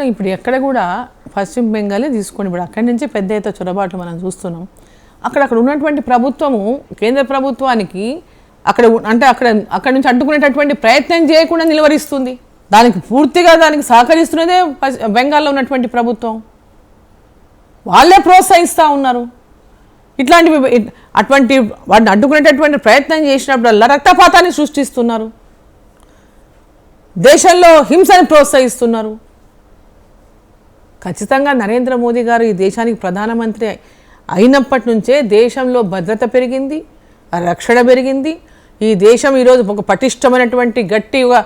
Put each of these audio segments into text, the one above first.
ఇప్పుడు ఎక్కడ కూడా పశ్చిమ బెంగాలే తీసుకోండి, ఇప్పుడు అక్కడి నుంచి పెద్ద ఎత్తున చొరబాట్లు మనం చూస్తున్నాం. అక్కడ ఉన్నటువంటి ప్రభుత్వము కేంద్ర ప్రభుత్వానికి అక్కడ నుంచి అడ్డుకునేటటువంటి ప్రయత్నం చేయకుండా నిలువరిస్తుంది. దానికి పూర్తిగా సహకరిస్తున్నదే బెంగాల్లో ఉన్నటువంటి ప్రభుత్వం. వాళ్ళే ప్రోత్సహిస్తూ ఉన్నారు. అటువంటి వాటిని అడ్డుకునేటటువంటి ప్రయత్నం చేసినప్పుడల్లా రక్తపాతాన్ని సృష్టిస్తున్నారు, దేశంలో హింసని ప్రోత్సహిస్తున్నారు. ఖచ్చితంగా నరేంద్ర మోదీ గారు ఈ దేశానికి ప్రధానమంత్రి అయినప్పటి నుంచే దేశంలో భద్రత పెరిగింది, రక్షణ పెరిగింది. ఈ దేశం ఈరోజు ఒక పటిష్టమైనటువంటి గట్టిగా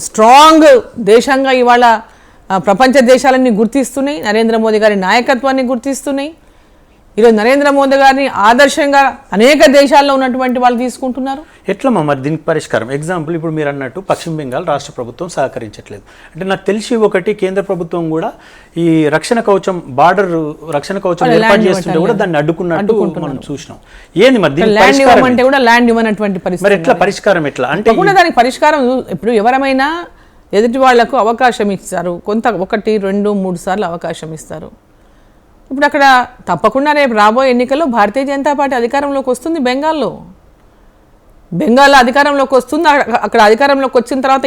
స్ట్రాంగ్ దేశంగా ఇవాళ ప్రపంచ దేశాలన్నీ గుర్తిస్తున్నాయి, నరేంద్ర మోదీ గారి నాయకత్వాన్ని గుర్తిస్తున్నాయి. ఈరోజు నరేంద్ర మోదీ గారిని ఆదర్శంగా అనేక దేశాల్లో ఉన్నటువంటి వాళ్ళు తీసుకుంటున్నారు. ఎట్లా మరి దీనికి పరిష్కారం? ఎగ్జాంపుల్ ఇప్పుడు మీరు అన్నట్టు పశ్చిమ బెంగాల్ రాష్ట్ర ప్రభుత్వం సహకరించట్లేదు అంటే నాకు తెలిసి ఒకటి కేంద్ర ప్రభుత్వం కూడా ఈ రక్షణ కవచం బార్డర్ రక్షణ కవచం ఏర్పాటు చేస్తుంటే కూడా దాన్ని అడ్డుకున్నట్టు మనం చూసినాం. ఏంది మరి ల్యాండ్ ఇవ్వమంటే కూడా ల్యాండ్ ఇవ్వనటువంటి పరిస్థితి. మరి ఎట్లా పరిష్కారం ఎట్లా అంటే దానికి పరిష్కారం ఇప్పుడు ఎవరైనా ఎదుటి వాళ్లకు అవకాశం ఇస్తారు, కొంత 1, 2, 3 సార్లు అవకాశం ఇస్తారు. ఇప్పుడు అక్కడ తప్పకుండా రేపు రాబోయే ఎన్నికల్లో భారతీయ జనతా పార్టీ అధికారంలోకి వస్తుంది. బెంగాల్లో అధికారంలోకి వస్తుంది. అక్కడ అధికారంలోకి వచ్చిన తర్వాత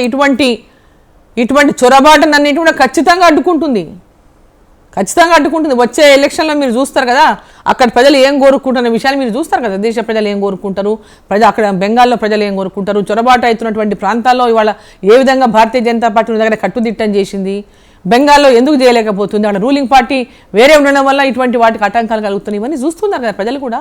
ఇటువంటి చొరబాటునన్నిటి కూడా ఖచ్చితంగా అడ్డుకుంటుంది. వచ్చే ఎలక్షన్లో మీరు చూస్తారు కదా, అక్కడ ప్రజలు ఏం కోరుకుంటున్న విషయాన్ని మీరు చూస్తారు కదా. దేశ ప్రజలు ఏం కోరుకుంటారు, అక్కడ బెంగాల్లో ప్రజలు ఏం కోరుకుంటారు, చొరబాటు అవుతున్నటువంటి ప్రాంతాల్లో ఇవాళ ఏ విధంగా భారతీయ జనతా పార్టీ దగ్గర కట్టుదిట్టం చేసింది, బెంగాల్లో ఎందుకు చేయలేకపోతుంది, అక్కడ రూలింగ్ పార్టీ వేరే ఉండడం వల్ల ఇటువంటి వాటికి ఆటంకాలు కలుగుతున్నాయి. ఇవన్నీ చూస్తున్నారు కదా ప్రజలు కూడా.